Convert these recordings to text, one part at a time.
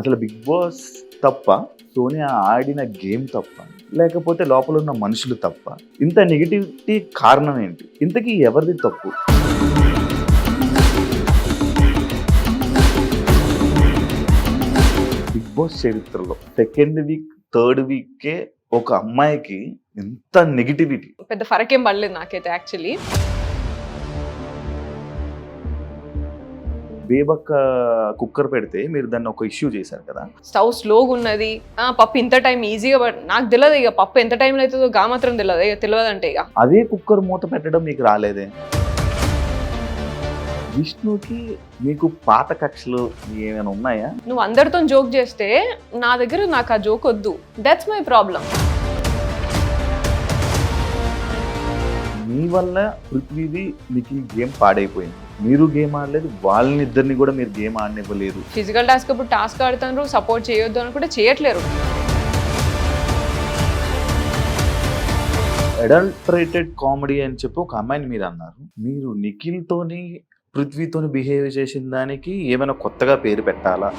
అసలు big boss తప్ప, సోనియా ఆడిన గేమ్ తప్ప, లేకపోతే లోపల ఉన్న మనుషులు తప్ప, ఇంత నెగిటివిటీ కారణం ఏంటి? ఇంతకీ ఎవరిది తప్పు? బిగ్ బాస్ చరిత్రలో సెకండ్ వీక్, థర్డ్ వీకే ఒక అమ్మాయికి ఎంత నెగిటివిటీ. పెద్ద ఫరకేం పడలేదు నాకైతే యాక్చువల్లీ. బేబక్క కుక్కర్ పెడితే మీరు దాన్ని ఒక ఇష్యూ చేశారు కదా. స్టవ్ స్లోగా ఉన్నది, పప్పు ఇంత టైం ఈజీగా నాకు తెలియదు, ఇక పప్పు ఎంత టైంలో అవుతుందో గా మాత్రం తెలియదు, ఇక తెలియదంటే ఇక అదే కుక్కర్ మూత పెట్టడం మీకు రాలేదే. విష్ణుకి మీకు పాత కక్షలు ఏమైనా ఉన్నాయా? నువ్వు అందరితో జోక్ చేస్తే నా దగ్గర నాకు ఆ జోక్ వద్దు. That's my problem. మీ వల్ల పృథ్వీది మీకు గేమ్ పాడైపోయింది. మీరు గేమ్ ఆడలేదు, వాళ్ళనిద్దరిని కూడా మీరు గేమ్ ఆడనివ్వలేదు. ఫిజికల్ టాస్క్ అప్పుడు టాస్క్ ఆడుతున్నారు, సపోర్ట్ చేయొద్దు అని కూడా చేయట్లేరు. అడల్టరేటెడ్ కామెడీ అని చెప్పి ఒక అమ్మాయిని మీరు అన్నారు. మీరు నిఖిల్తోని పృథ్వీతోని బిహేవ్ చేసిన దానికి ఏమైనా కొత్తగా పేరు పెట్టాలా?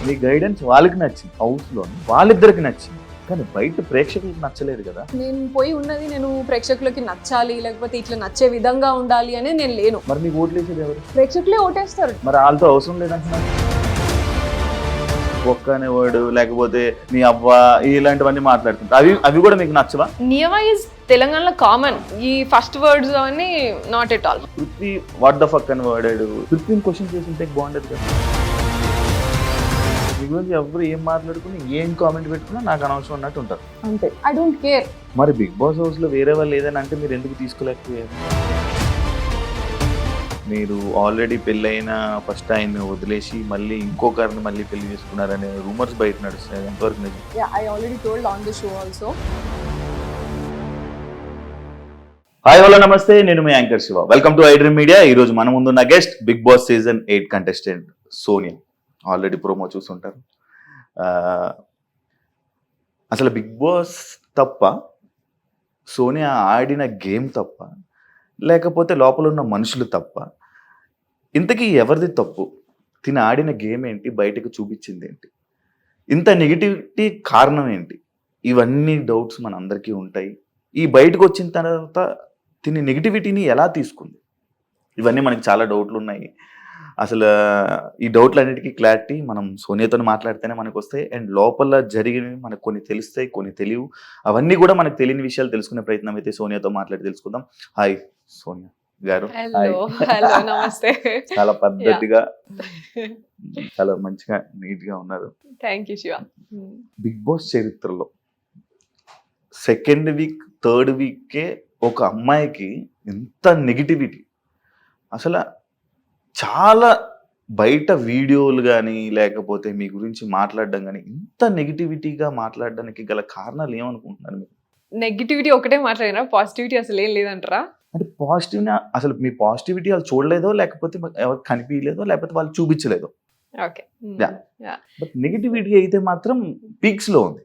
మీ గైడెన్స్ వాళ్ళకి నచ్చింది, హౌస్లో వాళ్ళిద్దరికి నచ్చింది, కానీ బయట ప్రేక్షకులకు నచ్చలేదు కదా. నేను పోయి ఉన్నది నేను ప్రేక్షకులకి నచ్చాలి, లేకపోతే ఇట్లా నచ్చే విధంగా ఉండాలి అని నేను లేను. మరి మీకు ఓట్లు వేసేది ఎవరు? ప్రేక్షకులే ఓటేస్తారు. మరి వాళ్ళతో అవసరం లేదంటున్నారు. ఒక్క అనేవాడు లేకపోతే మీ అవ్వ ఇలాంటివన్నీ మాట్లాడుతుంటారు, అవి కూడా మీకు నచ్చవా? నియమ ఈజ్ తెలంగాణలో కామన్. ఈ ఫస్ట్ వర్డ్స్ అవన్నీ not at all. Prithvi what the fuck అని వాడాడు. పృథ్వీని క్వశ్చన్ చేస్తుంటే బాగుండదు కదా. మీ గురించి ఎవరు ఏం మాట్లాడుకుని ఏం కామెంట్ పెట్టుకున్నా నాకు అనవసరం అన్నట్టు ఉంటారు అంతే. I don't care. మరి బిగ్ బాస్ హౌస్లో వేరే వాళ్ళు ఏదైనా అంటే మీరు ఎందుకు తీసుకోలేకపోయారు? మీరు ఆల్రెడీ పెళ్ళైన ఫస్ట్ ఆయన్ని వదిలేసి మళ్ళీ ఇంకొకరిని మళ్ళీ పెళ్లి చేసుకున్నారనే రూమర్స్ బయట నడుస్తాయి, ఎంతవరకు నిజం? I already told on the show also. Hi hello నమస్తే, నేను మీ anchor Shiva. Welcome to iDream Media. ఈరోజు మన ముందున్న guest Bigg Boss season 8 contestant Sonia. Already promo చూస్తుంటారు. అసలు బిగ్ బాస్ తప్ప, సోనియా ఆడిన గేమ్ తప్ప, లేకపోతే లోపల ఉన్న మనుషులు తప్ప, ఇంతకీ ఎవరిది తప్పు? తిని ఆడిన గేమ్ ఏంటి, బయటకు చూపించింది ఏంటి, ఇంత నెగిటివిటీ కారణం ఏంటి? ఇవన్నీ డౌట్స్ మన అందరికీ ఉంటాయి. ఈ బయటకు వచ్చిన తర్వాత తిని నెగిటివిటీని ఎలా తీసుకుంది, ఇవన్నీ మనకి చాలా డౌట్లు ఉన్నాయి. అసలు ఈ డౌట్లన్నిటికీ క్లారిటీ మనం సోనియాతో మాట్లాడితేనే మనకు వస్తాయి. అండ్ లోపల జరిగినవి మనకు కొన్ని తెలుస్తాయి, కొన్ని తెలియవు. అవన్నీ కూడా మనకు తెలియని విషయాలు తెలుసుకునే ప్రయత్నం అయితే సోనియాతో మాట్లాడి తెలుసుకుందాం. హాయ్ సోనియా గారు. నమస్తే. చాలా పద్ధతిగా చాలా మంచిగా నీట్ గా ఉన్నారు. Thank you Shiva. Big boss చరిత్రలో సెకండ్ వీక్, థర్డ్ వీకే ఒక అమ్మాయికి ఎంత నెగిటివిటీ. అసలు చాలా బయట వీడియోలు కానీ లేకపోతే మీ గురించి మాట్లాడడం కానీ ఇంత నెగిటివిటీగా మాట్లాడడానికి గల కారణాలు ఏమనుకుంటున్నారు మీరు? నెగిటివిటీ ఒకటే మాట్లాడినా, పాజిటివిటీ అసలు ఏం లేదంటారా? అంటే పాజిటివ్నా, అసలు మీ పాజిటివిటీ వాళ్ళు చూడలేదో, లేకపోతే ఎవరికి కనిపించలేదో, లేకపోతే వాళ్ళు చూపించలేదో. ఓకే. బట్ నెగిటివిటీ అయితే మాత్రం పీక్స్ లో ఉంది.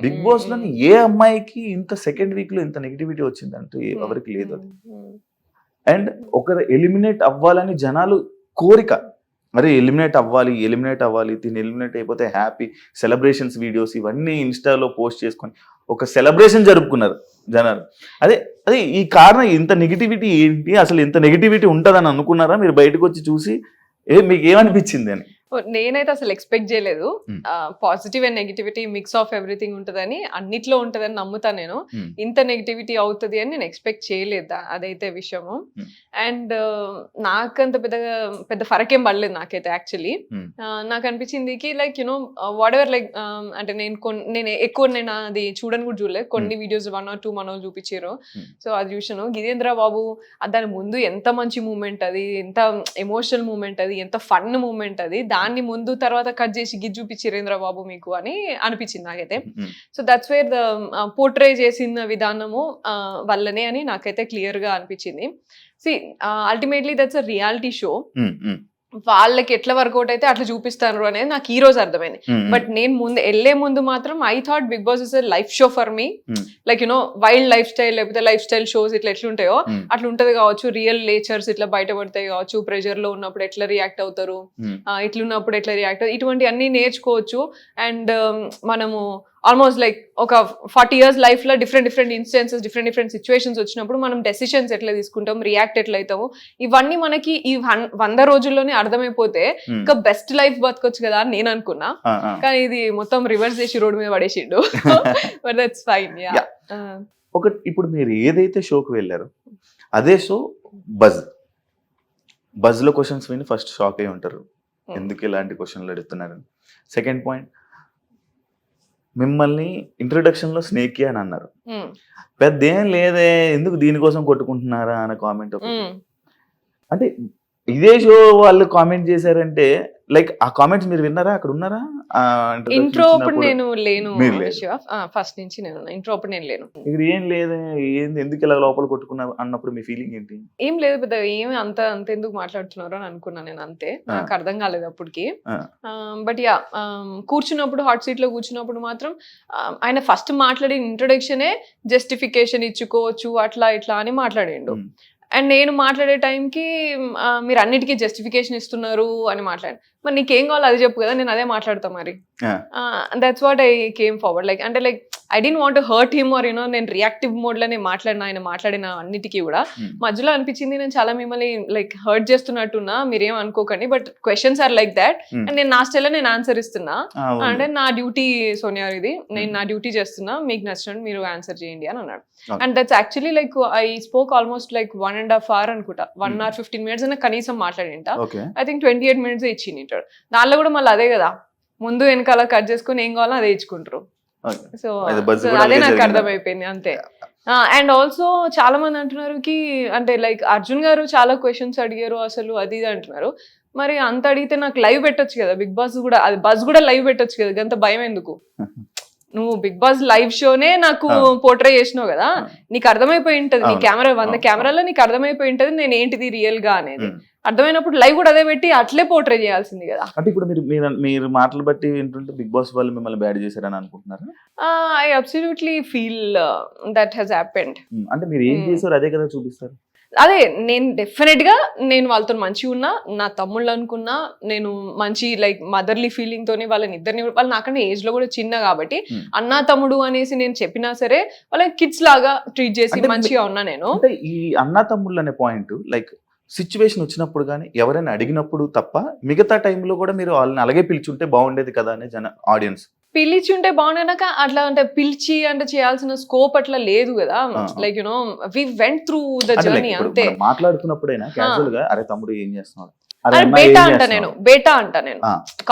బిగ్ బాస్ లో ఏ అమ్మాయికి ఇంత సెకండ్ వీక్ లో ఇంత నెగిటివిటీ వచ్చిందంటే ఎవరికి లేదు. అది అండ్ ఒకరు ఎలిమినేట్ అవ్వాలని జనాలు కోరిక, మరి ఎలిమినేట్ అవ్వాలి, దీన్ని ఎలిమినేట్ అయిపోతే హ్యాపీ సెలబ్రేషన్స్ వీడియోస్ ఇవన్నీ ఇన్స్టాలో పోస్ట్ చేసుకొని ఒక సెలబ్రేషన్ జరుపుకున్నారు జనాలు. అదే ఈ కారణం ఇంత నెగిటివిటీ ఏంటి, అసలు ఇంత నెగిటివిటీ ఉంటుందని అనుకున్నారా మీరు బయటకు వచ్చి చూసి? మీకు ఏమనిపించింది అని? నేనైతే అసలు ఎక్స్పెక్ట్ చేయలేదు. Positive and negativity mix of everything ఉంటుందని, అన్నిట్లో ఉంటుందని నమ్ముతా నేను. ఇంత నెగిటివిటీ అవుతుంది అని నేను ఎక్స్పెక్ట్ చేయలేదు, అదైతే విషయము. అండ్ నాకంత పెద్ద ఫరకేం పడలేదు నాకైతే యాక్చువల్లీ. నాకు అనిపించింది కి like you know what ever like, అంటే నేను ఎక్కువ అది చూడని కూడా చూడలేదు. కొన్ని వీడియోస్ 1 or 2 మనోళ్ళు చూపించారు, సో అది చూసాను. గిదేంద్ర బాబు దాని ముందు ఎంత మంచి మూమెంట్ అది, ఎంత ఎమోషనల్ మూమెంట్ అది, ఎంత ఫన్ మూమెంట్ అది, దాన్ని ముందు తర్వాత కట్ చేసి గిజ్ చూపించిరేంద్ర బాబు మీకు అని అనిపించింది నాకైతే. So that's where the portray చేసిన విధానము వల్లనే అని నాకైతే క్లియర్ గా అనిపించింది. C ultimately that's a reality show. వాళ్ళకి ఎట్లా వర్కౌట్ అయితే అట్లా చూపిస్తారు అనేది నాకు ఈ రోజు అర్థమైంది. బట్ నేను వెళ్లే ముందు మాత్రం I thought big boss is a life show for me, like wild life style లేకపోతే లైఫ్ స్టైల్ షోస్ ఇట్లా ఎట్లుంటాయో అట్లా ఉంటది కావచ్చు, రియల్ నేచర్స్ ఇట్లా బయటపడతాయి కావచ్చు, ప్రెషర్ లో ఉన్నప్పుడు ఎట్లా రియాక్ట్ అవుతారు, ఇట్లున్నప్పుడు ఎట్లా రియాక్ట్ అవుతారు, ఇటువంటి అన్ని నేర్చుకోవచ్చు. అండ్ మనము ఆల్మోస్ట్ లైక్ ఒక 40 years లైఫ్ లో డిఫరెంట్ ఇన్స్టెన్సెస్, డిఫరెంట్ సిచ్యువేషన్స్ వచ్చినప్పుడు మనం డెసిషన్స్ ఎట్లా తీసుకుంటాం, రియాక్ట్ ఎట్లా అవుతాము, ఇవన్నీ మనకి ఈ 100 రోజుల్లోనే అర్థమైపోతే ఇంకా బెస్ట్ లైఫ్ బతకొచ్చు కదా అని నేను అనుకున్నా. కానీ ఇది మొత్తం రివర్స్ చేసి రోడ్ మీద పడేసిండు. But that's fine. ఒకటి, ఇప్పుడు మీరు ఏదైతే షోకి వెళ్ళారో అదే షో బజ్ లో క్వశ్చన్స్ విని ఫస్ట్ షాక్ అయి ఉంటారు, ఎందుకు ఇలాంటి క్వశ్చన్లు అడుగుతున్నారని. సెకండ్ పాయింట్, మిమ్మల్ని ఇంట్రొడక్షన్ లో స్నేక్ అని అన్నారు, పెద్ద ఏం లేదే ఎందుకు దీనికోసం కొట్టుకుంటున్నారా అనే కామెంట్. అంటే ఇదే షో వాళ్ళు కామెంట్ చేశారంటే లైక్ ఆ కామెంట్స్ మీరు విన్నారా, అక్కడ ఉన్నారా? ఇంట్రో అప్పుడు నేను లేను, ఫస్ట్ నుంచి నేను ఇంట్రో అప్పుడు నేను లేను. ఇక్కడ ఏం లేదు, ఏంది ఎందుకు ఇలా లోపల కొట్టుకున్నారు అన్నప్పుడు మీ ఫీలింగ్ ఏంటి? ఏం లేదు పెద్ద, ఏమి అంత ఎందుకు మాట్లాడుతున్నారు అని అనుకున్నా నేను, అంతే. నాకు అర్థం కాలేదు అప్పటికి. బట్ యా, కూర్చున్నప్పుడు హాట్ సీట్ లో కూర్చున్నప్పుడు మాత్రం ఆయన ఫస్ట్ మాట్లాడిన ఇంట్రొడక్షనే జస్టిఫికేషన్ ఇచ్చుకోవచ్చు అట్లా ఇట్లా అని మాట్లాడిండు. అండ్ నేను మాట్లాడే టైంకి మీరు అన్నిటికీ జస్టిఫికేషన్ ఇస్తున్నారు అని మాట్లాడాను. మరి నీకేం కావాలో అది చెప్పు కదా, నేను అదే మాట్లాడతా మరి. That's what I came forward. Like అంటే like I don't want to hurt him or నేను రియాక్టివ్ మోడ్ లోనే మాట్లాడిన, ఆయన మాట్లాడిన అన్నిటికీ కూడా మధ్యలో అనిపించింది నేను చాలా మిమ్మల్ని లైక్ హర్ట్ చేస్తున్నట్టున్నా, మీరేం అనుకోకండి, but questions are like that and నేను నా స్టైల్లో నేను ఆన్సర్ ఇస్తున్నా, అంటే నా డ్యూటీ సోనియా ఇది, నేను నా డ్యూటీ చేస్తున్నా, మీకు నచ్చినట్టు మీరు ఆన్సర్ చేయండి అని అన్నాడు. And that's actually like I spoke almost like 1.5 hours అనుకుంటా, 1 hour 15 minutes అన్న కనీసం మాట్లాడింట. ఐ థింక్ 28 minutes ఇచ్చింది. దానిలో కూడా మళ్ళీ అదే కదా, ముందు వెనకాల కట్ చేసుకుని ఏం కావాలో అదే ఇచ్చుకుంటారు. సో అదే నాకు అర్థమైపోయింది అంతే. అండ్ ఆల్సో చాలా మంది అంటున్నారు కి అంటే లైక్ అర్జున్ గారు చాలా క్వశ్చన్స్ అడిగారు అసలు అది ఇది అంటున్నారు. మరి అంత అడిగితే నాకు లైవ్ పెట్టొచ్చు కదా, బిగ్ బాస్ కూడా, అది బజ్ కూడా లైవ్ పెట్టొచ్చు కదా, అంత భయం ఎందుకు? నువ్వు బిగ్ బాస్ లైవ్ షోనే నాకు పోర్ట్రే చేసినావు కదా, నీకు అర్థమైపోయి ఉంటది, నీ కెమెరా 100 కెమెరాలో నీకు అర్థమైపోయి ఉంటది నేను ఏంటిది రియల్ గా అనేది. అర్థమైనప్పుడు లైవ్ కూడా అదే పెట్టి అట్లే పోర్ట్రే చేయాల్సింది కదా. అంటే ఇప్పుడు మీరు మాటలు బట్టి ఏంటంటే బిగ్ బాస్ వాళ్ళు మిమ్మల్ని బ్యాడ్ చేశారని అనుకుంటున్నారు? I absolutely feel that has happened. అంటే మీరు ఏం చేశారు అదే కదా చూపిస్తారు. అదే నేను డెఫినెట్ గా నేను వాళ్ళతో మంచిగా ఉన్నా, నా తమ్ముళ్ళు అనుకున్నా, నేను మంచి లైక్ మదర్లీ ఫీలింగ్ తోనే వాళ్ళని ఇద్దరిని, వాళ్ళు నాకన్నా ఏజ్ లో కూడా చిన్న కాబట్టి అన్నా తమ్ముడు అనేసి నేను చెప్పినా సరే వాళ్ళకి కిడ్స్ లాగా ట్రీట్ చేసి మంచిగా ఉన్నా నేను. అంటే ఈ అన్నా తమ్ముళ్ళు అనే పాయింట్ లైక్ సిచ్యువేషన్ వచ్చినప్పుడు కానీ ఎవరైనా అడిగినప్పుడు తప్ప మిగతా టైంలో కూడా మీరు వాళ్ళని అలాగే పిలిచుంటే బాగుండేది కదా అనే ఆడియన్స్. పిలిచి ఉంటే బాగున్నాక అట్లా అంటే పిలిచి అంటే చేయాల్సిన స్కోప్ అట్లా లేదు కదా. Like we went through the journey అంతే. మాట్లాడుతున్నప్పుడైనా క్యాజువల్ గా అరే తమ్ముడు ఏం చేస్తున్నాడు, బేటా అంట నేను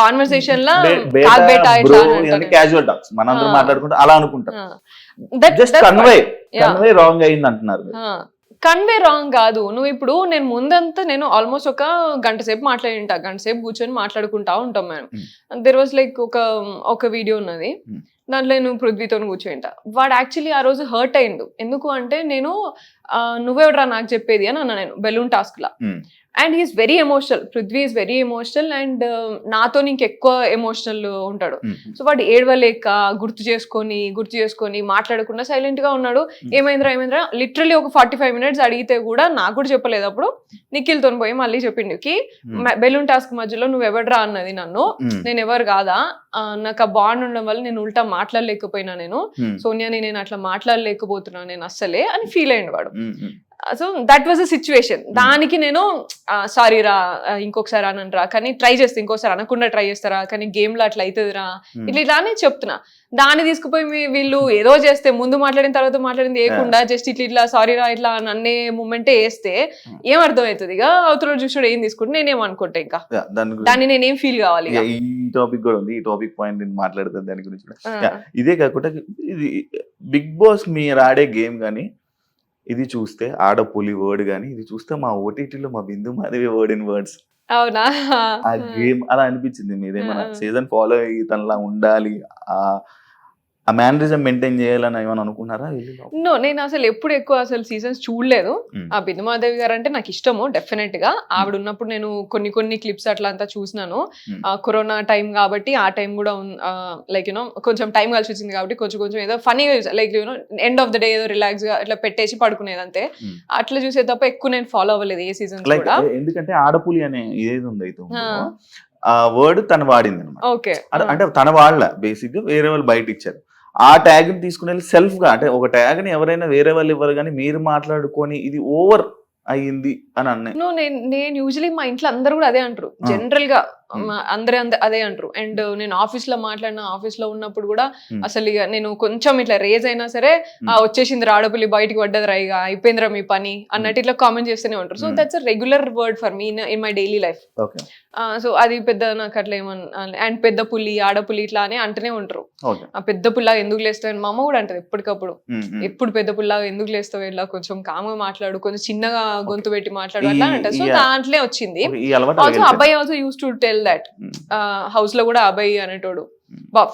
కాన్వర్సేషన్ లా క్యాజువల్ టాక్స్ మనందరం మాట్లాడుకుంటే అలా అనుకుంటాం. జస్ట్ కన్వే రాంగ్ అయింది అంటున్నారు. కన్వే రాంగ్ కాదు. నువ్వు ఇప్పుడు నేను ముందంతా నేను ఆల్మోస్ట్ ఒక గంట సేపు మాట్లాడింటా, గంట సేపు కూర్చొని మాట్లాడుకుంటా ఉంటాం మేము. దెర్ వాజ్ లైక్ ఒక వీడియో ఉన్నది, దాంట్లో నేను పృథ్వీతో కూర్చోంట. వాడు యాక్చువల్లీ ఆ రోజు హర్ట్ అయిండు. ఎందుకు అంటే నేను నువ్వెవడరా నాకు చెప్పేది అని అన్నా నేను బెలూన్ టాస్క్ లా. And he is very emotional, Prithvi is very emotional and నాతో ఇంకెక్కువ ఎమోషనల్ ఉంటాడు. సో వాడు ఏడవలేక గుర్తు చేసుకొని మాట్లాడకుండా సైలెంట్ గా ఉన్నాడు. ఏమైందిరా లిటరలీ ఒక 45 minutes అడిగితే కూడా నాకు కూడా చెప్పలేదు. అప్పుడు నిఖిల్తో పోయి మళ్ళీ చెప్పిండు కి బెలూన్ టాస్క్ మధ్యలో నువ్వు ఎవడరా అన్నది నన్ను, నేను ఎవరు కాదా, నాకు ఆ బాండ్ ఉండడం వల్ల నేను ఉల్టా మాట్లాడలేకపోయినా, నేను సోనియాని నేను అట్లా మాట్లాడలేకపోతున్నాను నేను అస్సలే అని ఫీల్ అయ్యిండు వాడు. So that was a situation. దానికి నేను సారీ రా, ఇంకొకసారి అనంరా, కానీ ట్రై చేస్తే ఇంకోసారి అనకుండా ట్రై చేస్తారా, కానీ గేమ్ లో అట్లా అవుతుందిరా, ఇట్లా అని చెప్తున్నా. దాన్ని తీసుకుపోయి వీళ్ళు ఏదో చేస్తే ముందు మాట్లాడిన తర్వాత మాట్లాడింది వేయకుండా జస్ట్ ఇట్లా సారీ రా ఇట్లా అన్నే మూమెంటే వేస్తే ఏం అర్థం అవుతుంది? ఇక అవతల చూసాడు ఏం తీసుకుంటే నేనేం అనుకుంటా, ఇంకా దాన్ని నేనేం ఫీల్ కావాలి. ఈ టాపిక్ కూడా ఉంది, ఈ టాపిక్ పాయింట్ నేను మాట్లాడుతాను దాని గురించి. ఇదే కాకుండా ఇది బిగ్ బాస్ మీరు ఆడే గేమ్ కానీ ఇది చూస్తే ఆడపులి వర్డ్ గానీ, ఇది చూస్తే మా ఓటీటీలో మా బిందు మాధవి వర్డ్ ఇన్ వర్డ్స్. అవునా? ఆ గేమ్ అలా అనిపించింది. మీరేమన్నా సీజన్ ఫాలో అయ్యి తనలా ఉండాలి, ఆ మేనరిజం మెయింటైన్ చేయాలని ఏమైనా అనుకున్నారా? నో, నేను అసలు ఎప్పుడు ఎక్కువ అసలు సీజన్స్ చూడలేదు. ఆ బిందుమాదేవి గారు అంటే నాకు ఇష్టము డెఫినెట్ గా. ఆవిడ ఉన్నప్పుడు నేను కొన్ని క్లిప్స్ అట్లా అంతా చూసినాను. కరోనా టైం కాబట్టి ఆ టైం కూడా లైక్ యూనో కొంచెం టైం కలిసి వచ్చింది కాబట్టి కొంచెం ఏదో funny like you know end of the day ఏదో రిలాక్స్ గా ఇట్లా పెట్టేసి పడుకునేది అంతే. అట్లా చూసే తప్ప ఎక్కువ నేను ఫాలో అవ్వలేదు ఏ సీజన్ కూడా. ఎందుకంటే ఆడపులి అనే ఏది ఉంది అయితే ఆ వర్డ్ తను వాడింది అనమాట. ఓకే, అంటే తన వాళ్ళ బేసిక్ గా వేరే వాళ్ళు బయట ఇచ్చారు. ఆ ట్యాగ్ ని తీసుకుని వెళ్ళి సెల్ఫ్ గా, అంటే ఒక ట్యాగ్ ని ఎవరైనా వేరే వాళ్ళు ఇవ్వరు కానీ మీరు మాట్లాడుకొని ఇది ఓవర్ అయ్యింది అని అన్నాయి. నేను యూజువలీ మా ఇంట్లో అందరూ కూడా అదే అంటారు. జనరల్ గా అందరూ అదే అంటారు. అండ్ నేను ఆఫీస్ లో మాట్లాడిన, ఆఫీస్ లో ఉన్నప్పుడు కూడా అసలు ఇక నేను కొంచెం ఇట్లా రేజ్ అయినా సరే వచ్చేసింది రాడపులి బయటికి పడ్డది రా, ఇక అయిపోయిందిరా మీ పని అన్నట్టు ఇట్లా కామెంట్ చేస్తూనే ఉంటారు. So that's a regular word for me in my daily life. So అది పెద్ద నాకు అట్లా ఏమన్నా, అండ్ పెద్ద పులి ఆడపులి ఇట్లా అని అంటూనే ఉంటారు. ఆ పెద్ద పుల్లాగా ఎందుకు లేస్తావు, మా అమ్మ కూడా అంటది ఎప్పటికప్పుడు, ఎప్పుడు పెద్ద పుల్లాగా ఎందుకు లేస్తావు, ఇలా కొంచెం కామ్గా మాట్లాడు, కొంచెం చిన్నగా గొంతు పెట్టి మాట్లాడు అట్లా అంటారు. సో దాంట్లో వచ్చింది. ఆల్సో అబ్బాయి also use to tell that house లో కూడా అబ్బాయి అనేటోడు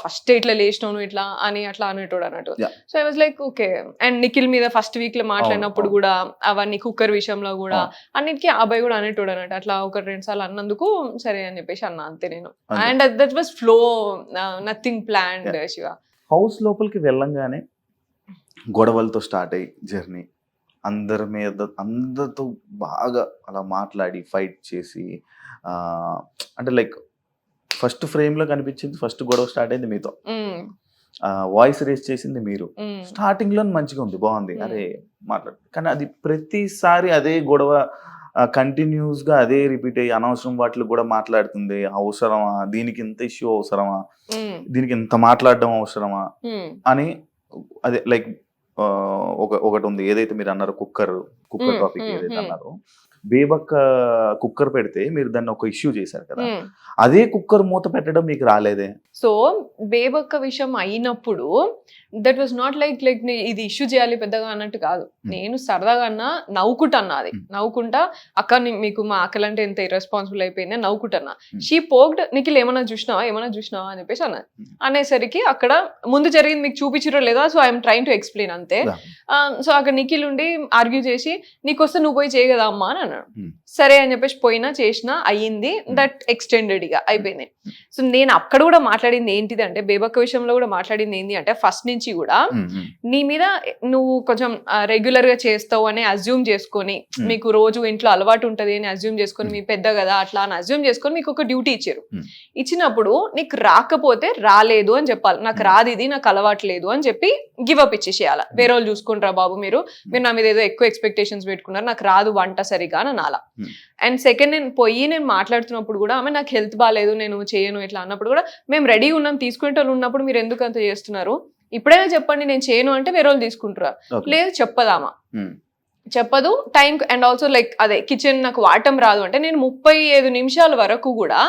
ఫస్ట్ ఇట్లా లేచినాను ఇట్లా అని అట్లా అనేటోడు అన్నట్టు. So I was like okay. And Nikhil మీద ఫస్ట్ వీక్ లో మాట్లాడినప్పుడు కూడా అవన్నీ కుక్కర్ విషయంలో కూడా అన్నిటికీ అబ్బాయి కూడా అనేటోడు అన్నట్టు. అట్లా 1-2 సార్లు అన్నందుకు సరే అని చెప్పేసి అన్నా అంతే నేను. And that was flow, nothing planned. Shiva house లోపలికి వెళ్ళంగానే గొడవలతో స్టార్ట్ అయ్యి జర్నీ, అందరితో బాగా అలా మాట్లాడి ఫైట్ చేసి, అంటే లైక్ ఫస్ట్ ఫ్రేమ్ లో కనిపించింది, ఫస్ట్ గొడవ స్టార్ట్ అయింది మీతో, వాయిస్ రేస్ చేసింది మీరు. స్టార్టింగ్ లో మంచిగా ఉంది, బాగుంది, అరే మాట్లాడు. కానీ అది ప్రతిసారి అదే గొడవ కంటిన్యూస్ గా అదే రిపీట్ అయ్యి అనవసరం వాటిలో కూడా మాట్లాడుతుంది. అవసరమా దీనికి ఇంత ఇష్యూ, అవసరమా దీనికి ఇంత మాట్లాడడం అవసరమా అని. అదే లైక్ ఒకటి ఉంది ఏదైతే మీరు అన్నారు, కుక్కర్ టాపిక్ ఏదైతే అన్నారో, బేబక్క కుక్కర్ పెడితే మీరు దాన్ని ఒక ఇష్యూ చేశారు కదా, అదే కుక్కర్ మూత పెట్టడం మీకు రాలేదే? సో బేబక్క విషయం అయినప్పుడు దట్ వాజ్ నాట్ లైక్ ఇది ఇష్యూ చేయాలి పెద్దగా అన్నట్టు కాదు. నేను సరదాగా అన్నా, నవ్వుకుంటా, అది నవ్వుకుంటా, అక్క మీకు మా అక్కలంటే ఎంత ఇర్రెస్పాన్సిబుల్ అయిపోయింది అని నవ్వుకుంటున్నా. షీ పోక్డ్, నిఖిల్ ఏమన్నా చూసినావా అని చెప్పేసి అన్నది. అనేసరికి అక్కడ ముందు జరిగింది మీకు చూపించరో లేదా, so I'm train to explain అంతే. సో అక్కడ నిఖిల్ ఉండి ఆర్గ్యూ చేసి నీకొస్తే నువ్వు పోయి చేయగదా అమ్మా అని అన్నాడు. సరే అని చెప్పేసి పోయినా, చేసినా, అయ్యింది. దట్ ఎక్స్టెండెడ్ గా అయిపోయింది. సో నేను అక్కడ కూడా మాట్లాడింది ఏంటిది అంటే, బేబక్క విషయంలో కూడా మాట్లాడింది ఏంటి అంటే, ఫస్ట్ నుంచి కూడా నీ మీద నువ్వు కొంచెం రెగ్యులర్ గా చేస్తావు అని అజ్యూమ్ చేసుకొని, మీకు రోజు ఇంట్లో అలవాటు ఉంటది అని అజ్యూమ్ చేసుకొని, మీ పెద్ద కదా అట్లా అని అజ్యూమ్ చేసుకొని మీకు ఒక డ్యూటీ ఇచ్చారు. ఇచ్చినప్పుడు నీకు రాకపోతే రాలేదు అని చెప్పాలి. నాకు రాదు, ఇది నాకు అలవాటు లేదు అని చెప్పి గివ్ అప్ ఇచ్చేసేయాలి. వేరే వాళ్ళు చూసుకుంటారా బాబు, మీరు నా మీద ఏదో ఎక్కువ ఎక్స్పెక్టేషన్స్ పెట్టుకున్నారు, నాకు రాదు వంట సరిగా అని అనాలా. అండ్ సెకండ్, నేను మాట్లాడుతున్నప్పుడు కూడా ఆమె నాకు హెల్త్ బాగాలేదు నేను చేయను ఇట్లా అన్నప్పుడు కూడా, మేము రెడీ ఉన్నాం తీసుకునే వాళ్ళు ఉన్నప్పుడు మీరు ఎందుకు అంత చేస్తున్నారు, ఇప్పుడైనా చెప్పండి నేను చేయను అంటే వేరే వాళ్ళు తీసుకుంటారా, లేదు చెప్పదామా, చెప్పదు టైం. అండ్ ఆల్సో లైక్ అదే కిచెన్ నాకు వాడటం రాదు అంటే, నేను 35 నిమిషాల వరకు కూడా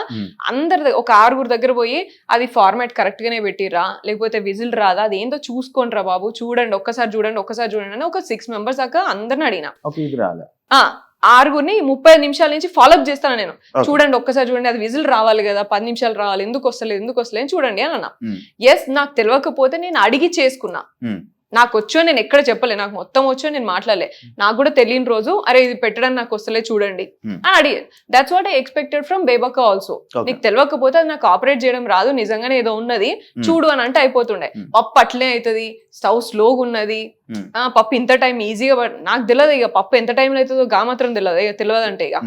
అందరి ఒక 6 దగ్గర పోయి అది ఫార్మాట్ కరెక్ట్ గానే పెట్టిరా, లేకపోతే విజిల్ రాదా, అది ఏంటో చూసుకోండి రా బాబు, చూడండి ఒక్కసారి చూడండి అని ఒక 6 మెంబర్స్ దాకా అందరిని అడిగినా. 6 35 నిమిషాల నుంచి ఫాలోఅప్ చేస్తాను నేను. చూడండి ఒక్కసారి చూడండి, అది విజిల్ రావాలి కదా, 10 నిమిషాలు రావాలి, ఎందుకు వస్తలేదు చూడండి అని అన్నా. ఎస్, నాకు తెలియకపోతే నేను అడిగి చేసుకున్నా. నాకు వచ్చో నేను ఎక్కడ చెప్పలే, నాకు మొత్తం వచ్చో నేను మాట్లాడలే. నాకు కూడా తెలియని రోజు అరే ఇది పెట్టడానికి నాకు వస్తలే చూడండి అని అడిగి. That's what I expected from Bebakka also. నీకు తెలియకపోతే అది నాకు ఆపరేట్ చేయడం రాదు, నిజంగానే ఏదో ఉన్నది చూడు అని అంటే అయిపోతుండే. పప్పు అట్లే అవుతుంది, స్టవ్ స్లోగా ఉన్నది, పప్పు ఇంత టైం ఈజీగా, నాకు తెలియదు ఇక పప్పు ఎంత టైంలో అవుతుందో గా మాత్రం తెలియదు, ఇక తెలియదంటే ఇక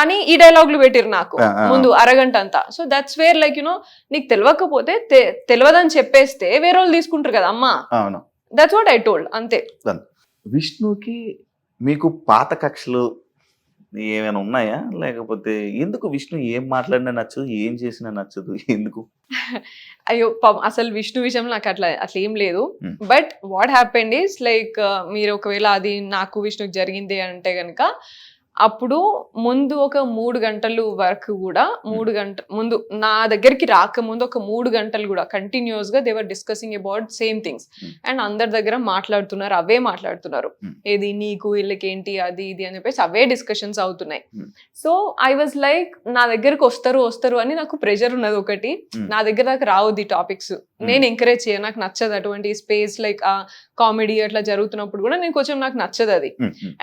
అని ఈ డైలాగులు పెట్టిరు నాకు ముందు అరగంట అంతా. So that's where like you know, నీకు తెలియకపోతే తెలియదని చెప్పేస్తే వేరే వాళ్ళు తీసుకుంటారు కదా అమ్మా. దట్స్ వాట్ ఐ టోల్డ్ అంతే. విష్ణుకి మీకు పాత కక్షలు ఏమైనా ఉన్నాయా, లేకపోతే ఎందుకు విష్ణు ఏం మాట్లాడినా నచ్చదు, ఏం చేసినా నచ్చదు, ఎందుకు? అయ్యో అసలు విష్ణు విషయంలో నాకు అట్లా ఏం లేదు. But what happened is like, మీరు ఒకవేళ అది నాకు విష్ణుకి జరిగింది అంటే గనక, అప్పుడు ముందు ఒక 3 గంటలు వరకు కూడా 3 గంటల ముందు నా దగ్గరికి రాకముందు ఒక 3 గంటలు కూడా కంటిన్యూస్ గా they were discussing about same things and అందరి దగ్గర మాట్లాడుతున్నారు, అవే మాట్లాడుతున్నారు. ఏది నీకు వీళ్ళకి ఏంటి అది ఇది అని చెప్పేసి అవే డిస్కషన్స్ అవుతున్నాయి. సో ఐ వాజ్ లైక్ నా దగ్గరకు వస్తారు అని నాకు ప్రెషర్ ఉన్నది ఒకటి. నా దగ్గర దాకా రావద్దు ఈ టాపిక్స్, నేను ఎంకరేజ్ చేయను, నాకు నచ్చదు అటువంటి స్పేస్ లైక్ ఆ కామెడీ అట్లా జరుగుతున్నప్పుడు కూడా నేను కొంచెం నాకు నచ్చదు అది.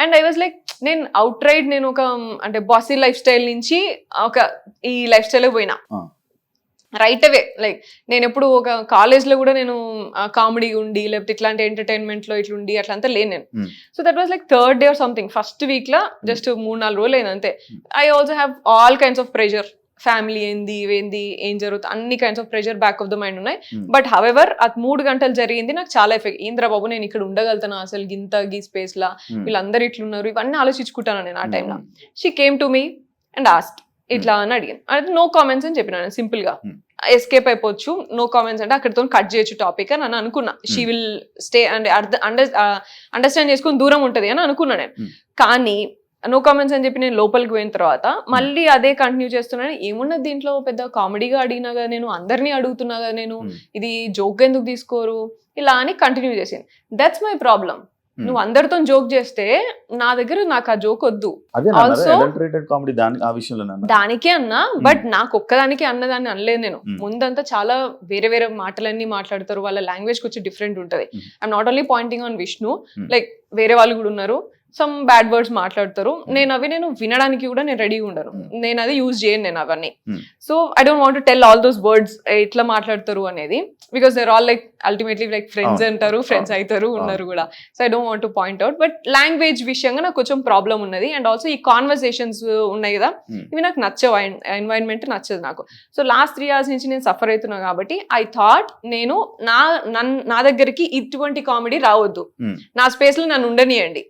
అండ్ ఐ వాజ్ లైక్ నేను అవుట్ రైడ్ నేను ఒక అంటే బాసీ లైఫ్ స్టైల్ నుంచి ఒక ఈ లైఫ్ స్టైల్ పోయినా రైట్ అవే. లైక్ నేను ఎప్పుడు ఒక కాలేజ్ లో కూడా నేను కామెడీ ఉండి లేకపోతే ఇట్లాంటి ఎంటర్టైన్మెంట్ లో ఇట్లుండి అట్లా అంతా లేను నేను. So that was like 3rd day or something, first week law just 3-4 రోజులు అయింది అంతే. I also have all kinds of pressure, family ఏంది ఏం జరుగుతుంది అన్ని kinds of pressure back of the mind ఉన్నాయి. బట్ హవెవర్ అది 3 గంటలు జరిగింది నాకు చాలా ఎఫెక్ట్. ఏంద్రా బాబు నేను ఇక్కడ ఉండగలుగుతాను అసలు గీ స్పేస్ లా, వీళ్ళందరూ ఇట్లున్నారు, ఇవన్నీ ఆలోచించుకుంటాను నేను ఆ టైంలో. She came to me and asked ఇట్లా అని అడిగాను. అంటే నో కామెంట్స్ అని చెప్పిన సింపుల్ గా, ఎస్కేప్ అయిపోవచ్చు, నో కామెంట్స్ అంటే అక్కడితో కట్ చేయొచ్చు టాపిక్ అని నేను అనుకున్నా. She will stay and understand చేసుకుని దూరం ఉంటది అని అనుకున్నా నేను. కానీ నో కామెంట్స్ అని చెప్పి నేను లోపలికి పోయిన తర్వాత మళ్ళీ అదే కంటిన్యూ చేస్తున్నాను. ఏమున్నది దీంట్లో, పెద్ద కామెడీగా అడిగినా కదా నేను, అందరినీ అడుగుతున్నా కదా నేను, ఇది జోక్ ఎందుకు తీసుకోరు ఇలా అని కంటిన్యూ చేసింది. That's my problem. నువ్వు అందరితో జోక్ చేస్తే నా దగ్గర నాకు ఆ జోక్ వద్దు. ఆల్సో దానికే అన్నా, బట్ నాకు ఒక్కదానికి అన్నదాన్ని అనలేదు నేను. ముందంతా చాలా వేరే వేరే మాటలన్నీ మాట్లాడతారు, వాళ్ళ లాంగ్వేజ్ కొంచెం డిఫరెంట్ ఉంటది. I'm not only pointing on Vishnu, like వేరే వాళ్ళు కూడా ఉన్నారు, సమ్ బ్యాడ్ వర్డ్స్ మాట్లాడతారు. నేను వినడానికి కూడా నేను రెడీగా ఉండను, నేను అది యూజ్ చేయను నేను అవన్నీ. So I don't want to tell all those words ఎట్లా మాట్లాడతారు అనేది, because they're all like ultimately like friends అంటారు, ఫ్రెండ్స్ అవుతారు ఉన్నారు కూడా. So I don't want to point out, but language విషయంగా నాకు కొంచెం ప్రాబ్లం ఉన్నది. అండ్ ఆల్సో ఈ కాన్వర్సేషన్స్ ఉన్నాయి కదా, ఇవి నాకు నచ్చవు, ఎన్వైరన్మెంట్ నచ్చదు నాకు. సో లాస్ట్ 3 hours నుంచి నేను సఫర్ అవుతున్నా కాబట్టి ఐ థాట్ నేను నా దగ్గరికి ఇటువంటి కామెడీ రావద్దు, నా స్పేస్ లో నన్ను ఉండనియండి,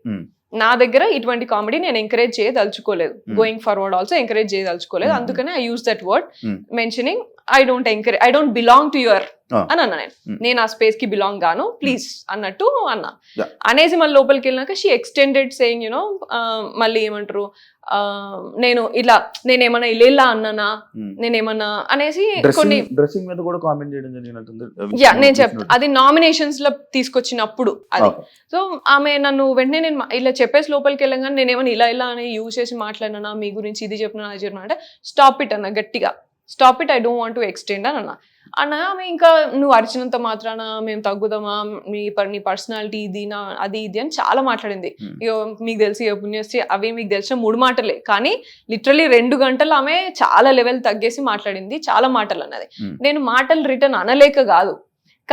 నా దగ్గర ఇటువంటి కామెడీ నేను ఎంకరేజ్ చేయదలుచుకోలేదు, గోయింగ్ ఫార్వర్డ్ ఆల్సో ఎంకరేజ్ చేయదలుచుకోలేదు. అందుకనే I use that word mentioning I don't belong to your అని అన్నా. నేను ఆ స్పేస్ కి బిలాంగ్ గాను, ప్లీజ్ అన్నట్టు అన్నా. అనేసి మళ్ళీ లోపలికి వెళ్ళినాక షీ ఎక్స్టెండెడ్ సేయింగ్ యునో, మళ్ళీ ఏమంటారు, నేనేమన్నా ఇలా అన్నానా, నేనేమన్నా అనేసి కొన్ని డ్రెస్సింగ్ మీద కూడా కామెంట్ చేయడం జరిగినట్టుంది. నేను చెప్తా, అది నామినేషన్స్ లో తీసుకొచ్చినప్పుడు అది. సో ఆమె నన్ను వెంటనే నేను ఇలా చెప్పేసి లోపలికి వెళ్ళగానే నేనేమన్నా ఇలా అని యూజ్ చేసి మాట్లాడినా, మీ గురించి ఇది చెప్పినా అది చెప్పినా అంటే స్టాప్ ఇట్ అన్న గట్టిగా, stop it, I don't want to extend అని అన్నా. ఆమె ఇంకా నువ్వు అరిచినంత మాత్రాన మేము తగ్గుదామా, నీ పర్సనాలిటీ ఇది అది ఇది అని చాలా మాట్లాడింది. ఇక మీకు తెలిసి పుణ్యశ్రీ అవి మీకు తెలిసిన 3 మాటలే, కానీ లిటరలీ 2 గంటలు ఆమె చాలా లెవెల్ తగ్గేసి మాట్లాడింది, చాలా మాటలు అన్నది. నేను మాటలు రిటర్న్ అనలేక కాదు,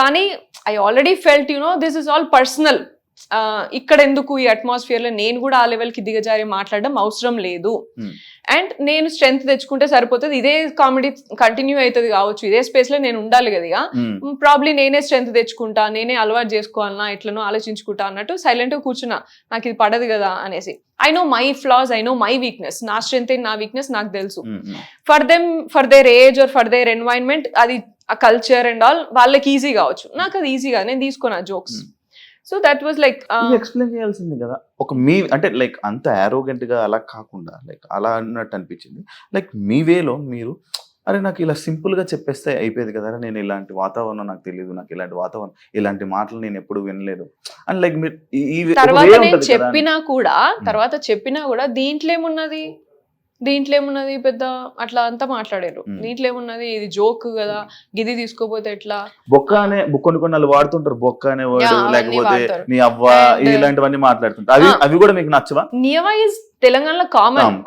కానీ I already felt this is all personal. ఇక్కడ ఎందుకు ఈ అట్మాస్ఫియర్ లో నేను కూడా ఆ లెవెల్ కి దిగజారి మాట్లాడడం అవసరం లేదు. అండ్ నేను స్ట్రెంగ్త్ తెచ్చుకుంటే సరిపోతుంది, ఇదే కామెడీ కంటిన్యూ అవుతుంది కావచ్చు, ఇదే స్పేస్ లో నేను ఉండాలి కదా, ప్రాబ్లీ నేనే స్ట్రెంగ్త్ తెచ్చుకుంటా, నేనే అలవాటు చేసుకోవాలన్నా, ఎట్లనో ఆలోచించుకుంటా అన్నట్టు సైలెంట్ గా కూర్చున్నా, నాకు ఇది పడదు కదా అనేసి. I know my floss, I know my weakness, నా స్ట్రెంగ్త్ నా వీక్నెస్ నాకు తెలుసు. For their age or for their environment, అది ఆ కల్చర్ అండ్ ఆల్ వాళ్ళకి ఈజీ కావచ్చు, నాకు అది ఈజీగా నేను తీసుకున్నా jokes. So that was like explain చేయాల్సింది కదా, ఒక మీ అంటే లైక్ అంత యారోగెంట్ గా అలా కాకుండా లైక్ అలా అన్నట్టు అనిపించింది. లైక్ మీ వేలో మీరు అరే నాకు ఇలా సింపుల్ గా చెప్పేస్తే అయిపోయేది కదా, నేను ఇలాంటి వాతావరణం నాకు తెలియదు, నాకు ఇలాంటి వాతావరణం ఇలాంటి మాటలు నేను ఎప్పుడు వినలేదు అండ్ లైక్ మీరు తర్వాత నేను చెప్పినా కూడా దీంట్లో ఏమున్నది పెద్ద అట్లా అంతా మాట్లాడారు. దీంట్లో ఏమున్నది, ఇది జోక్ కదా, గిది తీసుకోపోతే ఎట్లా, బొక్క అనే కొన్ని వాడుతుంటారు, బొక్క అనే వర్డ్, లేకపోతే నీ అవ్వ, ఇలాంటివన్నీ మాట్లాడుతుంటారు. అవి కూడా మీకు నచ్చవా? నియవా ఇస్ తెలంగాణలో కామన్,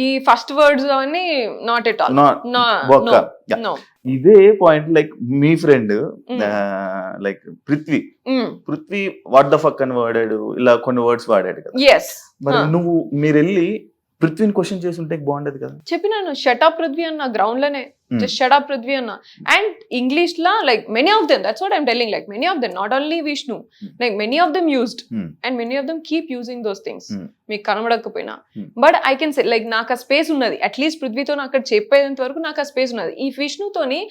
ఈ ఫస్ట్ వర్డ్స్ అవన్నీ నాట్ ఎట్ ఆల్. ఇదే point like me friend like Prithvi what the fuck అని వాడాడు, ఇలా కొన్ని వర్డ్స్ వాడాడు కదా. మరి మీరు వెళ్ళి పృథ్వీని క్వశ్చన్ చేసి ఉంటే బాగుండేది కదా. చెప్పినాను షటప్ పృథ్వీ అన్న, గ్రౌండ్ లోనే జస్ట్ షటప్ పృథ్వీ అన్న. అండ్ ఇంగ్లీష్ లా like many of them, that's what I'm telling, like many of them, not only Vishnu, like many of them used and many of them keep using those things. మీకు కనబడకపోయినా but I can say like నాకు ఆ space ఉన్నది, at least పృథ్వీతో అక్కడ చెప్పేంత వరకు నాకు ఆ స్పేస్ ఉన్నది. ఈ విష్ణుతోని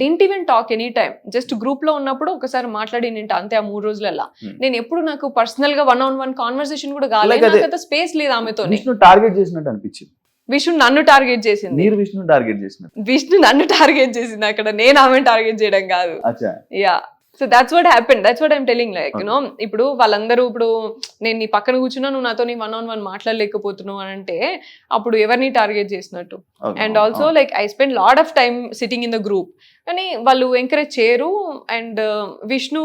didn't even talk any time, just group లో ఉన్నప్పుడు ఒకసారి మాట్లాడి నింట అంతే ఆ 3 రోజులలో. నేను ఎప్పుడు నాకు పర్సనల్ గా 1-on-1 కాన్వర్సేషన్ కూడా కాలేదు, Like అదే. నాకు అంత స్పేస్ లేదు ఆమెతో. విష్ణు టార్గెట్ చేసినట్టు అనిపించింది. విష్ణు నన్ను టార్గెట్ చేసింది, మీరు విష్ణు టార్గెట్ చేసినట్టు. విష్ణు నన్ను టార్గెట్ చేసింది, అక్కడ నేను ఆమె టార్గెట్ చేయడం కాదు. అచ్చా. Yeah, so that's what happened, that's what I'm telling. Like you know ఇప్పుడు వాళ్ళందరూ ఇప్పుడు నేను నీ పక్కన కూర్చున్నా నువ్వు నాతో 1-on-1 మాట్లాడలేకపోతున్నావు అని అంటే అప్పుడు ఎవరిని టార్గెట్ చేసినట్టు. And also like I spend lot of time sitting in the group, కానీ వాళ్ళు ఎంకరేజ్ చేయరు. అండ్ విష్ణు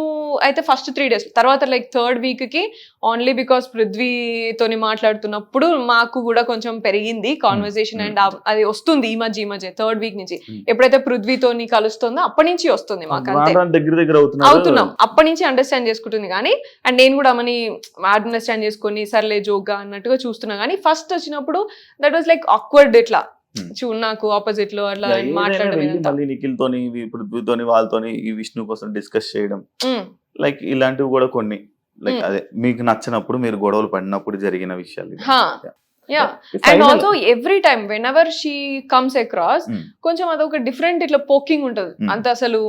అయితే ఫస్ట్ 3 days, తర్వాత లైక్ 3rd week కి ఓన్లీ బికాస్ పృథ్వీతోని మాట్లాడుతున్నప్పుడు మాకు కూడా కొంచెం పెరిగింది కాన్వర్సేషన్. అండ్ అది వస్తుంది ఈ మధ్య 3rd week నుంచి. ఎప్పుడైతే పృథ్వీతోని కలుస్తుందో అప్పటి నుంచి వస్తుంది మాకు, అంతే దగ్గర అవుతున్నాం అప్పటి నుంచి అండర్స్టాండ్ చేసుకుంటుంది. కానీ అండ్ నేను కూడా ఆమెని అండర్స్టాండ్ చేసుకొని సర్లే జోక్గా అన్నట్టుగా చూస్తున్నా. కానీ ఫస్ట్ వచ్చినప్పుడు దట్ వాస్ లైక్ ఆక్వర్డ్, ఇట్లా నాకు ఆపోజిట్ లో అట్లా మాట్లాడడం, నిఖిల్ తోని పృథ్వీతోని వాళ్ళతోని ఈ విష్ణు కోసం డిస్కస్ చేయడం, లైక్ ఇలాంటివి కూడా కొన్ని లైక్ అదే మీకు నచ్చినప్పుడు మీరు గొడవలు పడినప్పుడు జరిగిన విషయాలు. Yeah, and also every time when ever she comes across కొంచెం అదొక డిఫరెంట్ ఇట్లా పోకింగ్ ఉంటది. అంత అసలు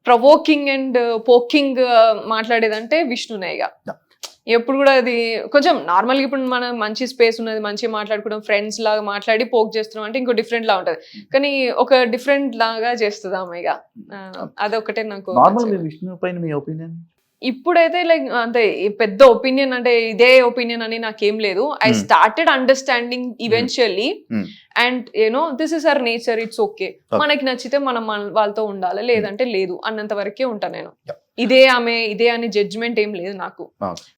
ప్రవోకింగ్ అండ్ పోకింగ్ మాట్లాడేదంటే విష్ణునే. ఇక ఎప్పుడు కూడా అది కొంచెం నార్మల్గా ఇప్పుడు మనం మంచి స్పేస్ ఉన్నది, మంచిగా మాట్లాడుకోవడం, ఫ్రెండ్స్ లాగా మాట్లాడి పోక్ చేస్తున్నాం అంటే ఇంకో డిఫరెంట్ లా ఉంటది. కానీ ఒక డిఫరెంట్ లాగా చేస్తుంది ఆమె. ఇక అదొకటే నాకు. విష్ణు పైన మీ ఒపీనియన్ ఇప్పుడైతే లైక్ అంతే పెద్ద ఒపీనియన్ అంటే ఇదే ఒపీనియన్ అని నాకేం లేదు. I started understanding eventually. And you know this is our nature, it's okay. మనకి నచ్చితే మనం వాళ్ళతో ఉండాలి, లేదంటే లేదు అన్నంత వరకే ఉంటాను నేను. ఇదే ఆమె ఇదే అని జడ్జ్మెంట్ ఏం లేదు నాకు.